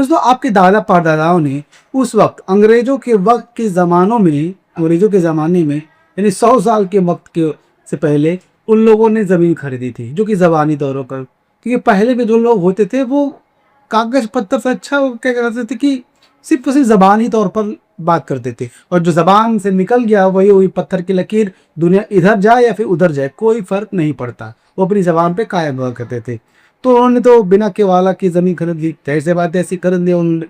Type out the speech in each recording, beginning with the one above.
दोस्तों आपके दादा परदादाओं ने उस वक्त अंग्रेजों के वक्त के ज़मानों में, अंग्रेजों के ज़माने में यानी 100 साल के वक्त के से पहले उन लोगों ने ज़मीन खरीदी थी, जो कि ज़बानी तौरों पर, क्योंकि पहले के जो लोग होते थे वो कागज़ पत्तर से अच्छा वो क्या करते थे कि सिर्फ और सिर्फ ज़बानी तौर पर बात करते थे, और जो ज़बान से निकल गया वही वही पत्थर की लकीर, दुनिया इधर जाए या फिर उधर जाए कोई फ़र्क नहीं पड़ता, वो अपनी ज़बान पे कायम हुआ करते थे। तो उन्होंने तो बिना केवाला की ज़मीन खरीद ली, जाहिर सी बात है ऐसी खरीद ली उन्होंने।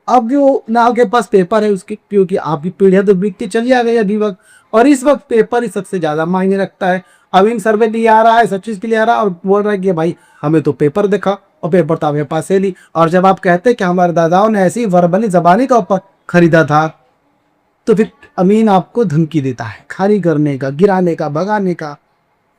अब जो ना आपके पास पेपर है उसकी, क्योंकि आपकी पीढ़ियां तो बीतती चली आ गई अभी वक्त, और इस वक्त पेपर ही सबसे ज़्यादा मायने रखता है। अमीन सर्वे के लिए आ रहा है, सब चीज़ के लिए आ रहा है और बोल रहा है कि भाई हमें तो पेपर दिखा, और पेपर तो आपके पास है नहीं। और जब आप कहते हैं कि हमारे दादाओं ने ऐसी वर्बली ज़बानी तौर पर खरीदा था, तो फिर अमीन आपको धमकी देता है खाली करने का, गिराने का, भगाने का,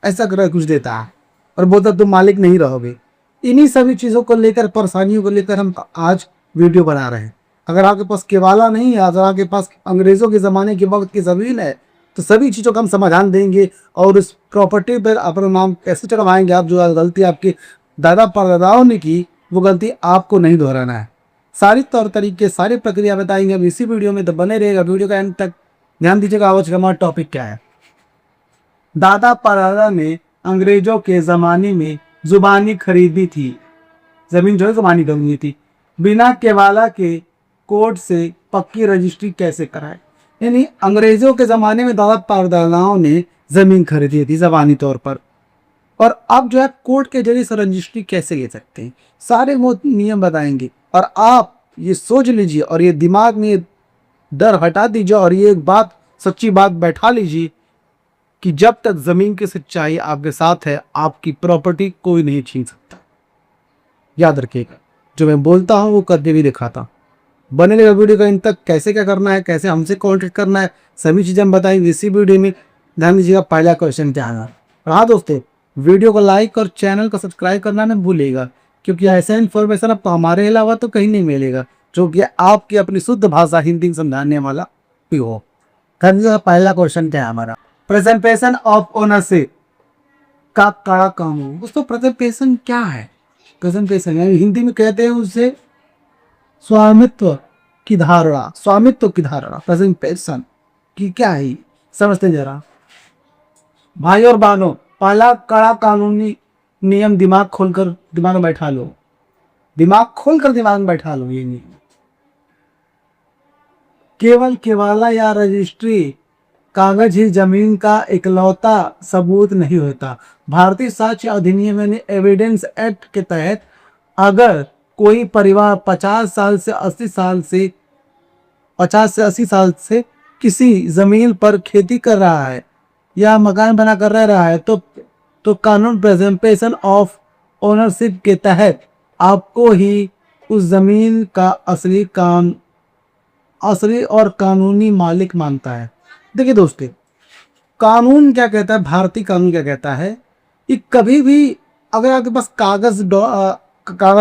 ऐसा कर कुछ देता है और बोलता तुम मालिक नहीं रहोगे। इन्हीं सभी चीज़ों को लेकर, परेशानियों को लेकर हम आज वीडियो बना रहे हैं। अगर आपके पास केवाला नहीं है, अगर आपके पास अंग्रेज़ों के ज़माने के वक्त की ज़मीन है, तो सभी चीज़ों का हम समाधान देंगे और उस प्रॉपर्टी पर अपना नाम कैसे चढ़वाएंगे। आप जो गलती आपके दादा परदादाओं ने की, वो गलती आपको नहीं दोहराना है। सारी तौर तरीके, सारी प्रक्रिया बताएंगे अब इसी वीडियो में, तो बने रहेगा वीडियो का एंड तक। ध्यान दीजिएगा आज का हमारा टॉपिक क्या है। दादा परदादा ने अंग्रेजों के ज़माने में ज़ुबानी खरीदी थी, ज़मीन जो है ज़ुबानी खरीदी थी, बिना केवाला के कोर्ट से पक्की रजिस्ट्री कैसे कराए। यानी अंग्रेजों के ज़माने में दादा परदादाओं ने ज़मीन खरीदी थी ज़बानी तौर पर, और अब जो है कोर्ट के जरिए से रजिस्ट्री कैसे ले सकते हैं, सारे वो नियम बताएंगे। और आप ये सोच लीजिए और ये दिमाग में डर हटा दीजिए और ये एक बात, सच्ची बात बैठा लीजिए कि जब तक ज़मीन की सच्चाई आपके साथ है, आपकी प्रॉपर्टी कोई नहीं छीन सकता। याद रखिएगा, जो मैं बोलता हूँ वो करके भी दिखाता हूँ। बने रहेगा वीडियो का इन तक। कैसे क्या करना है, कैसे हमसे कॉन्टेक्ट करना है, सभी चीज़ें हम बताएंगे इसी वीडियो में। ध्यान दीजिएगा, पहला क्वेश्चन क्या है। हाँ दोस्तों, वीडियो को लाइक और चैनल को सब्सक्राइब करना नहीं भूलिएगा, क्योंकि ऐसा इन्फॉर्मेशन आपको हमारे अलावा तो कहीं नहीं मिलेगा, जो कि आपकी अपनी शुद्ध भाषा हिंदी समझाने वाला भी हो। पहला क्वेश्चन क्या है हमारा, प्रेजेंटेशन ऑफ ओनरशिप का कड़ा कानून। दोस्तों प्रेजेंटेशन क्या है? प्रेजेंटेशन यानी हिंदी में कहते हैं उसे स्वामित्व की धारणा। स्वामित्व की धारणा, प्रेजेंटेशन की क्या है, समझते हैं जरा भाई और बहनों। पहला कड़ा कानूनी नियम दिमाग खोलकर दिमाग में बैठा लो, दिमाग खोलकर दिमाग में बैठा लो। ये नियम केवल केवाला या रजिस्ट्री कागज ही जमीन का इकलौता सबूत नहीं होता। भारतीय साक्ष्य अधिनियम यानी एविडेंस एक्ट के तहत अगर कोई परिवार 50 से 80 साल से किसी जमीन पर खेती कर रहा है या मकान बना कर रह रहा है, तो कानून प्रेजेंटेशन ऑफ ओनरशिप के तहत आपको ही उस जमीन का असली और कानूनी मालिक मानता है। देखिए दोस्तों, कानून क्या कहता है, भारतीय कानून क्या कहता है कि कभी भी अगर आपके पास कागज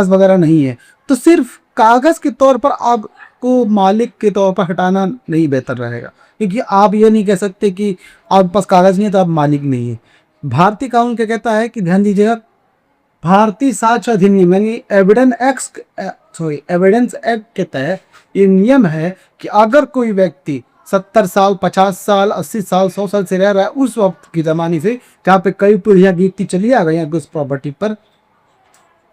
वगैरह नहीं है, तो सिर्फ कागज के तौर पर आपको मालिक के तौर पर हटाना नहीं बेहतर रहेगा, क्योंकि आप ये नहीं कह सकते कि आपके पास कागज नहीं है तो आप मालिक नहीं है। भारतीय कानून क्या कहता है कि ध्यान दीजिएगा, भारतीय साक्ष्य अधिनियम यानी एविडेंस एक्ट के तहत ये नियम है कि अगर कोई व्यक्ति 70 साल, 50 साल, 80 साल, 100 साल से रह रहा है, उस वक्त की ज़माने से जहाँ पे कई पीढ़ियाँ बीतती चली आ गई हैं उस प्रॉपर्टी पर,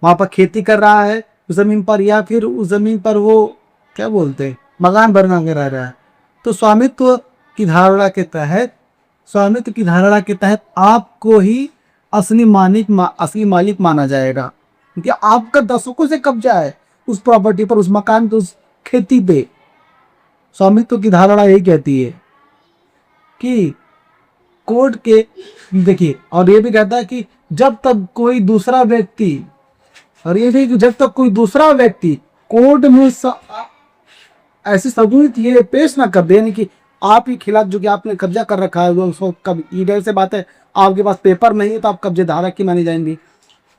वहाँ पर खेती कर रहा है उस ज़मीन पर, या फिर उस ज़मीन पर वो क्या बोलते हैं मकान बना के रह रहा है, तो स्वामित्व की धारणा के तहत आपको ही असली मालिक माना जाएगा, क्योंकि आपका दशकों से कब्जा है उस प्रॉपर्टी पर, उस मकान पर, उस खेती पे। स्वामित्व की धारणा यही कहती है कि कोर्ट के, देखिए, और ये भी कहता है कि जब तक कोई दूसरा व्यक्ति, और ये भी कि जब तक कोई दूसरा व्यक्ति कोर्ट में ऐसी सबूत ये पेश ना कर दे, यानी कि आप ही खिलाफ जो कि आपने कब्जा कर रखा है, उसको कब ईडर से बात है, आपके पास पेपर नहीं है तो आप कब्जेदार की मानी जाएंगी।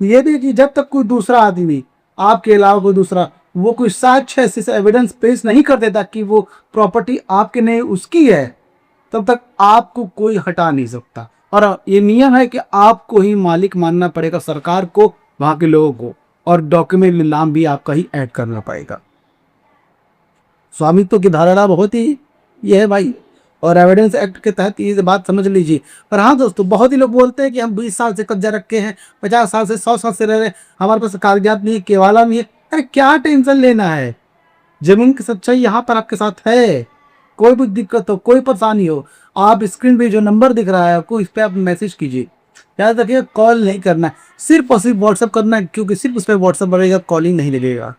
ये भी कि जब तक कोई दूसरा आदमी, आपके अलावा कोई दूसरा, वो कोई साक्ष्य ऐसे एविडेंस पेश नहीं कर देता कि वो प्रॉपर्टी आपके नहीं उसकी है, तब तक आपको कोई हटा नहीं सकता। और ये नियम है कि आपको ही मालिक मानना पड़ेगा, सरकार को, वहाँ के लोगों को, और डॉक्यूमेंट में नाम भी आपका ही ऐड करना पड़ेगा। स्वामित्व की धारणा बहुत ही ये है भाई, और एविडेंस एक्ट के तहत ये बात समझ लीजिए। पर हाँ दोस्तों, बहुत ही लोग बोलते हैं कि हम 20 साल से कब्जा रखे हैं, 50 साल से 100 साल से रह रहे हैं, हमारे पास कागजात नहीं है, केवाला नहीं है। अरे क्या टेंशन लेना है, जमीन की सच्चाई यहाँ पर आपके साथ है। कोई भी दिक्कत हो, कोई परेशानी हो, आप स्क्रीन पे जो नंबर दिख रहा है आपको, इस पर आप मैसेज कीजिए। याद रखिए, कॉल नहीं करना है, सिर्फ और सिर्फ व्हाट्सएप करना है, क्योंकि सिर्फ उस पर व्हाट्सएप बढ़ेगा, कॉलिंग नहीं लगेगा।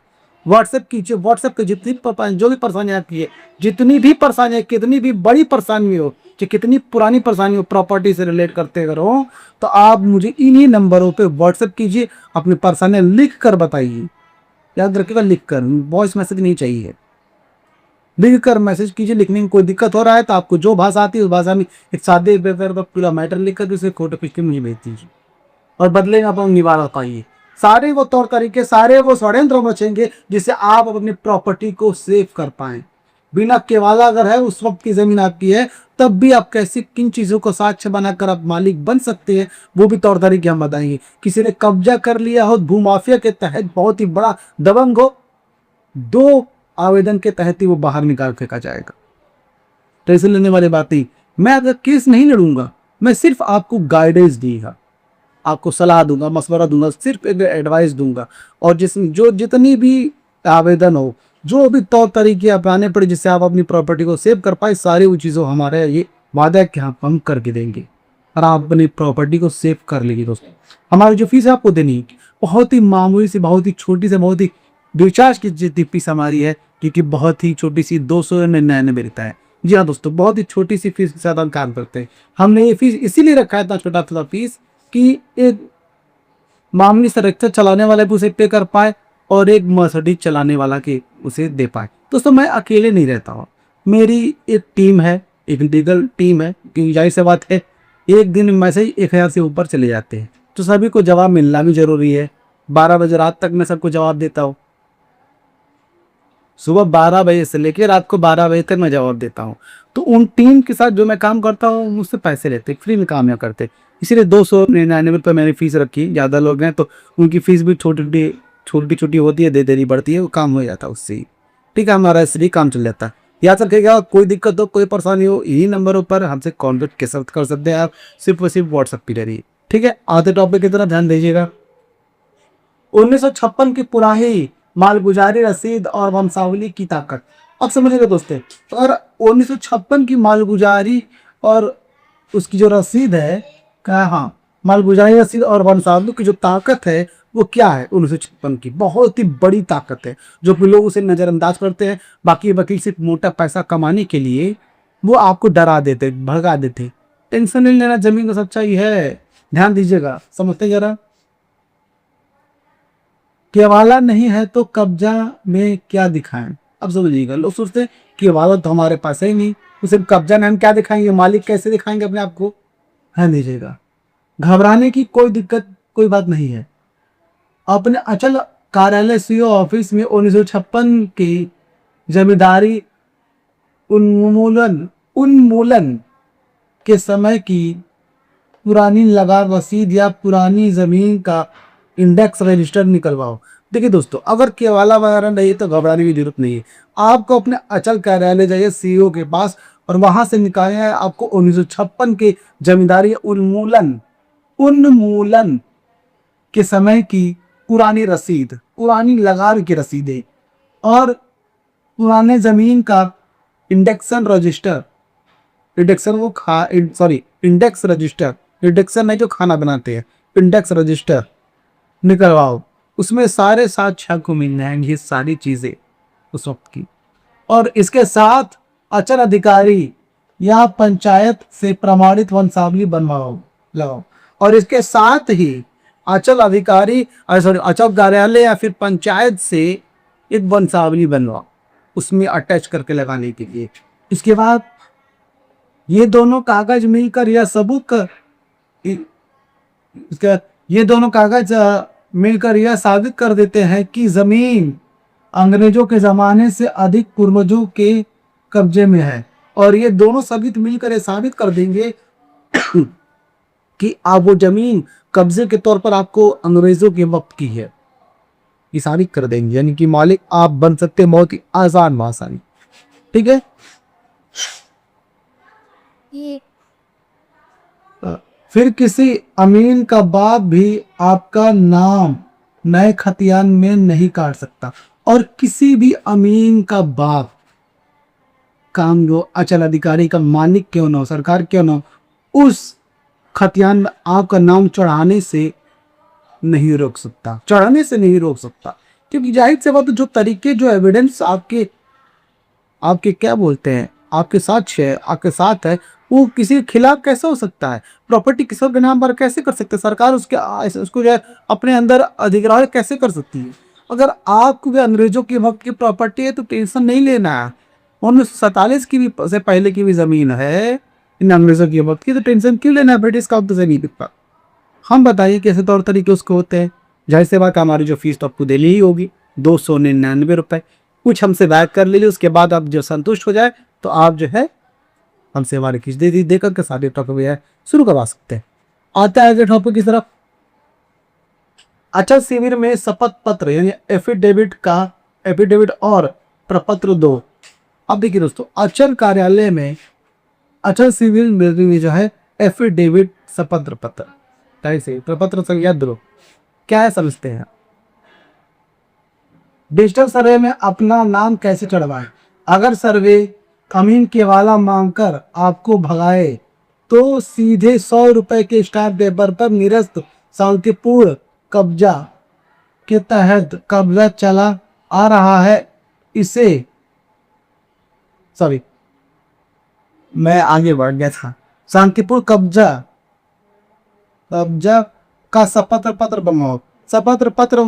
व्हाट्सएप कीजिए, व्हाट्सएप पे जितनी जो भी परेशानी आपकी है, जितनी भी परेशानी है, कितनी भी बड़ी परेशानी हो, चाहे कितनी पुरानी परेशानी हो, प्रॉपर्टी से रिलेट करते अगर हो, तो आप मुझे इन्हीं नंबरों पे व्हाट्सएप कीजिए, अपनी परेशानियां लिख कर बताइए। याद रखिएगा, लिख कर, वॉइस मैसेज नहीं चाहिए, लिख कर मैसेज कीजिए। लिखने में कोई दिक्कत हो रहा है तो आपको जो भाषा आती है उस भाषा में एक सादे पूरा मैटर लिख कर उसे फोटो खींच के मुझे भेज दीजिए, और बदले में आप निवारण पाइए। सारे वो तौर तरीके, सारे वो षड्यंत्र रचेंगे जिससे आप अपनी प्रॉपर्टी को सेव कर पाए। बिना केवाला अगर है, उस वक्त की जमीन आपकी है, तब भी आप कैसे किन चीजों को साक्ष्य बनाकर आप मालिक बन सकते हैं, वो भी तौर तरीके हम बताएंगे। किसी ने कब्जा कर लिया हो भूमाफिया के तहत, बहुत ही बड़ा दबंग हो, 2 आवेदन के तहत ही वो बाहर निकाल फेंका जाएगा। टेंशन लेने वाली बात नहीं। मैं अगर केस नहीं लड़ूंगा, मैं सिर्फ आपको गाइडेंस दूंगा, आपको सलाह दूंगा, मशवरा दूंगा, सिर्फ एक एडवाइस दूंगा। और जो जितनी भी आवेदन हो, जो भी तौर तरीके अपनाने पड़े जिससे आप अपनी प्रॉपर्टी को सेव कर पाए, सारी वो चीज़ों हमारे ये वादा है कि हम करके देंगे, और आप अपनी प्रॉपर्टी को सेव कर लीजिए। दोस्तों, हमारी जो फीस है आपको देनी बहुत ही मामूली सी, बहुत ही छोटी से, बहुत ही रिचार्ज की जितनी फीस हमारी है, क्योंकि बहुत ही छोटी सी 299 रहता है। जी हाँ दोस्तों, बहुत ही छोटी सी फीस के साथ हम काम करते हैं। हमने ये फीस इसीलिए रखा है, इतना छोटा छोटा फीस, कि एक मामूली सा रिक्शा चलाने वाला भी उसे पे कर पाए और एक मर्सिडीज चलाने वाला के उसे दे पाए। दोस्तों, मैं अकेले नहीं रहता हूँ, मेरी एक टीम है, एक लीगल टीम है, क्योंकि जाहिर सी बात है एक दिन में से ही 1000 से ऊपर चले जाते हैं, तो सभी को जवाब मिलना भी जरूरी है। 12 बजे रात तक मैं सबको जवाब देता हूँ, सुबह 12 बजे से लेकर रात को 12 बजे तक मैं जवाब देता हूँ। तो उन टीम के साथ जो मैं काम करता हूँ, मुझसे पैसे लेते, फ्री में काम या करते, इसीलिए 299 मैंने फीस रखी। ज़्यादा लोग हैं तो उनकी फीस भी छोटी छोटी होती है, दे देनी पड़ती है, वो काम हो जाता है उससे ही। ठीक है, हमारा इसलिए काम चल जाता है। याद रखिएगा, कोई दिक्कत हो, कोई परेशानी हो, इन्हीं नंबरों पर हमसे कॉन्टेक्ट कर सकते हैं आप, सिर्फ और सिर्फ व्हाट्सएप पे रहिए। ठीक है, आधे टॉपिक की तरफ ध्यान दीजिएगा। 1956 की पुरानी मालगुजारी रसीद और वंशावली की ताकत। अब समझिएगा दोस्तों, और 1956 की मालगुजारी और उसकी जो रसीद है, क्या, हाँ, मालगुजारी रसीद और वंशावली की जो ताकत है वो क्या है, 1956 की बहुत ही बड़ी ताकत है, जो कि लोग उसे नज़रअंदाज करते हैं। बाकी वकील सिर्फ मोटा पैसा कमाने के लिए वो आपको डरा देते, भगा देते। टेंशन नहीं लेना, जमीन का सच्चाई है, ध्यान दीजिएगा, समझते जरा। केवाला नहीं है तो कब्जा में क्या दिखाएं। अब समझिएगा, लोग सोचते हैं केवाला तो हमारे पास है ही नहीं, तो सिर्फ कब्जा में हम क्या दिखाएंगे, मालिक कैसे दिखाएंगे अपने आप को। ध्यान दीजिएगा, घबराने की कोई दिक्कत, कोई बात नहीं है। अपने अचल कार्यालय सीओ ऑफिस में 1956 की जमींदारी उन्मूलन के समय की पुरानी लगान रसीद या पुरानी जमीन का इंडेक्स रजिस्टर निकलवाओ। देखिए दोस्तों, अगर केवाला वगैरह नहीं है तो घबराने की जरूरत नहीं है। आपको अपने अचल कार्यालय जाइए सीईओ के पास, और वहां से निकाले हैं आपको 1956 के जमींदारी उन्मूलन के समय की पुरानी रसीद, पुरानी लगान की रसीदें, और पुराने जमीन का induction register, index register, induction नहीं जो खाना बनाते हैं, इंडेक्स रजिस्टर निकलवाओ। उसमें सारे साक्ष्य को मिल जाएंगे, सारी चीजें उस वक्त की। और इसके साथ अचल अधिकारी या पंचायत से प्रमाणित वंशावली बनवाओ लगाओ। और इसके साथ ही अचल अधिकारी अचल कार्यालय या फिर पंचायत से एक वंशावली बनवाओ, उसमें अटैच करके लगाने के लिए। इसके बाद ये दोनों कागज मिलकर या सबूत कर, ये दोनों कागज मिलकर यह साबित कर देते हैं कि जमीन अंग्रेजों के जमाने से अधिक पूर्वजों के कब्जे में है। और ये दोनों साबित मिलकर ये साबित कर देंगे कि आप वो जमीन कब्जे के तौर पर आपको अंग्रेजों के वक्त की है। आसानी कर देंगे, यानी कि मालिक आप बन सकते हैं बहुत ही आसान में आसानी। ठीक है। फिर किसी अमीन का बाप भी आपका नाम नए खतियान में नहीं काट सकता, और किसी भी अमीन का बाप, काम जो अचल अधिकारी का मालिक क्यों ना हो, सरकार क्यों ना हो, उस खतियान में आपका नाम चढ़ाने से नहीं रोक सकता, चढ़ाने से नहीं रोक सकता। क्योंकि जाहिर से बात, जो तरीके, जो एविडेंस आपके आपके क्या बोलते हैं, आपके साथ है, आपके साथ है, वो किसी के खिलाफ कैसे हो सकता है? प्रॉपर्टी किसी के नाम पर कैसे कर सकते हैं? सरकार उसको जो है अपने अंदर अधिग्रहण कैसे कर सकती है? अगर आपको भी अंग्रेजों के वक्त की प्रॉपर्टी है तो टेंशन नहीं लेना है। 1947 की भी से पहले की भी जमीन है इन अंग्रेजों के वक्त की, तो टेंशन क्यों लेना है? ब्रिटिश का से नहीं बिकता। हम बताइए कैसे तौर तरीके उसको होते हैं। जाहिर सी बात, हमारी जो फीस तो आपको देनी ही होगी, 299 रुपए। कुछ हमसे बैक कर लीजिए, उसके बाद आप जो संतुष्ट हो जाए तो आप जो है हमसे हमारी फीस दे करके सारे टॉपिक है शुरू करवा सकते हैं। आता है टॉपिक की तरफ। अचल शिविर में शपथ पत्र यानी एफिडेविट और प्रपत्र दो। अब देखिए दोस्तों, अचल कार्यालय में, अचल शिविर में जो है एफिडेविट शपथ पत्र, कैसे प्रपत्र संख्या दो क्या है समझते हैं। डिजिटल सर्वे में अपना नाम कैसे चढ़वाएं? अगर सर्वे अमीन केवाला मांगकर आपको भगाए तो सीधे 100 रुपए के स्टैम्प पेपर पर निरस्त शांतिपूर्ण कब्जा के तहत कब्जा चला आ रहा है, इसे सॉरी मैं आगे बढ़ गया था। शांतिपूर्ण कब्जा कब्जा का शपथ पत्र बनाओ। शपथ पत्र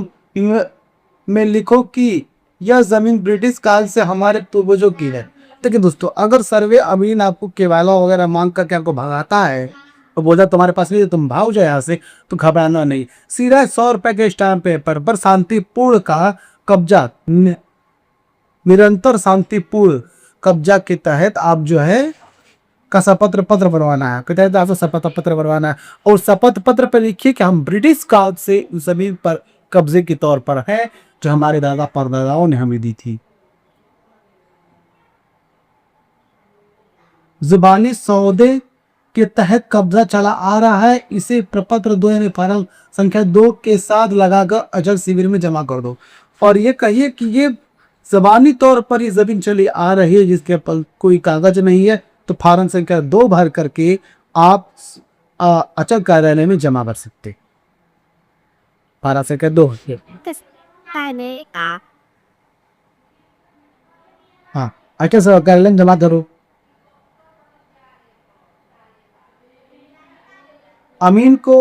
में लिखो कि यह जमीन ब्रिटिश काल से हमारे पूर्वजों की है। देखिए दोस्तों, अगर सर्वे अमीन आपको केवाला वगैरह मांग करके आपको भगाता है और बोला तुम्हारे पास नहीं, तुम भाग जाओ यहाँ से, तो घबराना नहीं। सीधा 100 रुपए के स्टैम्प पेपर पर शांतिपूर्ण का कब्जा, निरंतर शांतिपूर्ण कब्जा के तहत आप जो है का शपथ पत्र बनवाना है, के तहत आपको शपथ पत्र बनवाना है। और शपथ पत्र पर लिखिए कि हम ब्रिटिश काल से उस जमीन पर कब्जे के तौर पर है जो हमारे दादा परदादाओं ने हमें दी थी। जुबानी सौदे के तहत कब्जा चला आ रहा है, इसे प्रपत्र 2 यानी फॉर्म संख्या 2 के साथ लगाकर अचल शिविर में जमा कर दो। और ये कहिए कि ये जबानी तौर पर ये जमीन चली आ रही है जिसके पर कोई कागज नहीं है, तो फॉर्म संख्या 2 भर करके आप अचल कार्यालय में जमा कर सकते। फॉर्म संख्या 2। हाँ, अचल कार्यालय में जमा करो। अमीन को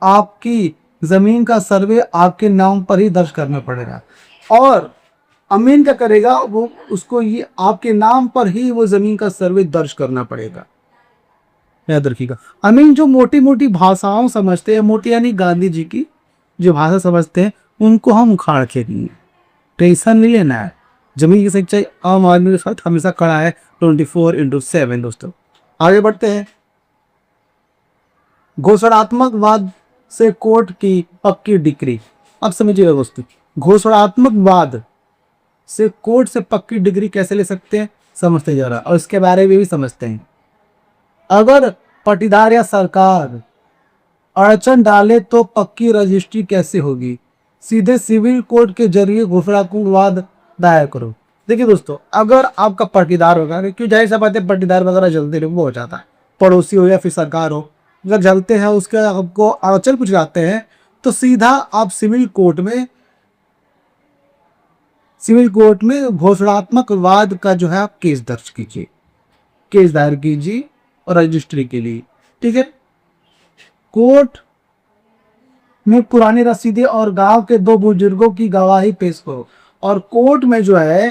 आपकी जमीन का सर्वे आपके नाम पर ही दर्ज करना पड़ेगा, और अमीन क्या करेगा, वो उसको ये आपके नाम पर ही वो जमीन का सर्वे दर्ज करना पड़ेगा। याद रखिएगा, अमीन जो मोटी मोटी भाषाओं समझते हैं, मोटी यानी गांधी जी की जो भाषा समझते हैं, उनको हम उखाड़ के नहीं, टेंशन नहीं लेना है। जमीन की सच्चाई आम आदमी के साथ हमेशा खड़ा है 24/7। दोस्तों आगे बढ़ते हैं। घोषणात्मक वाद से कोर्ट की पक्की डिग्री। अब समझिएगा दोस्तों, घोषणात्मक वाद से कोर्ट से पक्की डिग्री कैसे ले सकते हैं समझते जा रहा, और इसके बारे में भी समझते हैं। अगर पटीदार या सरकार अड़चन डाले तो पक्की रजिस्ट्री कैसे होगी? सीधे सिविल कोर्ट के जरिए घोषणात्मक वाद दायर करो। देखिए दोस्तों, अगर आपका पटीदार होगा, क्यों जाहिर सा बात है पटीदार वगैरह जल्दी वो हो जाता है, पड़ोसी हो या फिर सरकार हो, अगर जलते हैं उसके आपको अड़चन कुछ जाते हैं, तो सीधा आप सिविल कोर्ट में घोषणात्मक वाद का जो है आप केस दर्ज कीजिए, केस दायर कीजिए और रजिस्ट्री के लिए। ठीक है। कोर्ट में पुरानी रसीदें और गांव के 2 बुजुर्गों की गवाही पेश करो। और कोर्ट में जो है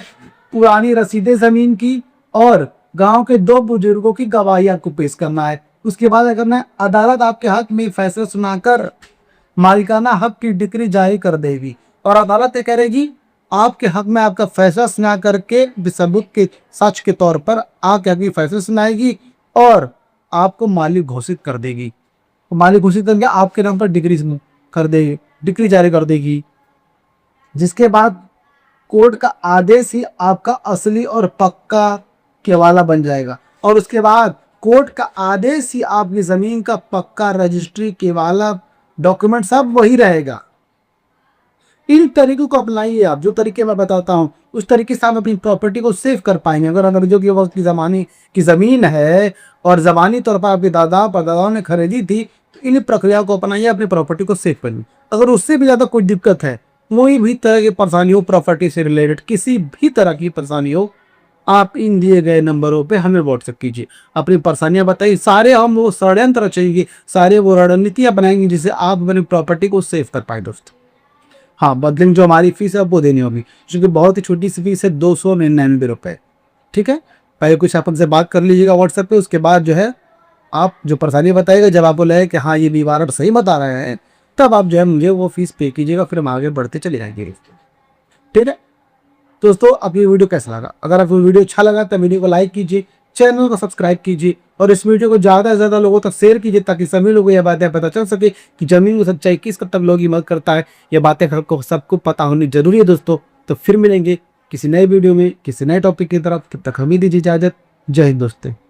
पुरानी रसीदें जमीन की और गांव के 2 बुजुर्गों की गवाही आपको पेश करना है। उसके बाद क्या करना है, अदालत आपके हक में फैसला सुनाकर मालिकाना हक की डिक्री जारी कर देगी, और अदालत ये करेगी आपके हक में आपका फैसला सुना करके सबूत के सच के तौर पर आपके हक की फैसला सुनाएगी और आपको मालिक घोषित कर देगी। मालिक घोषित करके आपके नाम पर डिग्री कर देगी, डिग्री जारी कर देगी। जिसके बाद कोर्ट का आदेश ही आपका असली और पक्का केवाला बन जाएगा, और उसके बाद कोर्ट का आदेश ही आपकी जमीन का पक्का रजिस्ट्री केवाला डॉक्यूमेंट सब वही रहेगा। इन तरीकों को अपनाइए आप, जो तरीके मैं बताता हूँ उस तरीके से आप अपनी प्रॉपर्टी को सेव कर पाएंगे। अगर अंग्रेजों के वक्त की ज़माने की ज़मीन है और ज़बानी तौर पर आपके दादा परदादाओं ने खरीदी थी, तो इन प्रक्रिया को अपनाइए, अपनी प्रॉपर्टी को सेव करिए। अगर उससे भी ज़्यादा कोई दिक्कत है, कोई भी तरह की परेशानी हो, प्रॉपर्टी से रिलेटेड किसी भी तरह की परेशानी हो, आप इन दिए गए नंबरों पे हमें व्हाट्सएप कीजिए, अपनी परेशानियां बताइए। सारे हम वो षड्यंत्र रचेंगे, सारे वो रणनीतियां बनाएंगे जिससे आप अपनी प्रॉपर्टी को सेव कर पाए दोस्तों। हाँ, बदले में जो हमारी फीस है वो देनी होगी, क्योंकि बहुत ही छोटी सी फीस है, 299 रुपये। ठीक है, पहले कुछ आप हमसे बात कर लीजिएगा व्हाट्सएप पे, उसके बाद जो है आप जो परेशानी बताइएगा, जब आपको लगे कि हाँ ये निवारण सही बता रहे हैं, तब आप जो है मुझे वो फीस पे कीजिएगा, फिर हम आगे बढ़ते चले जाएंगे। ठीक है दोस्तों, अब ये वीडियो कैसा लगा? अगर आपको वीडियो अच्छा लगा तो वीडियो को लाइक कीजिए, चैनल को सब्सक्राइब कीजिए और इस वीडियो को ज़्यादा से ज़्यादा लोगों तक शेयर कीजिए, ताकि सभी लोगों को यह बातें पता चल सके कि जमीन की सच्चाई किस कब तक लोगों की मदद करता है। ये बातें सबको पता होनी जरूरी है दोस्तों। तो फिर मिलेंगे किसी नए वीडियो में किसी नए टॉपिक की तरफ, तब तक हमें दीजिए इजाज़त। जय हिंद दोस्तों।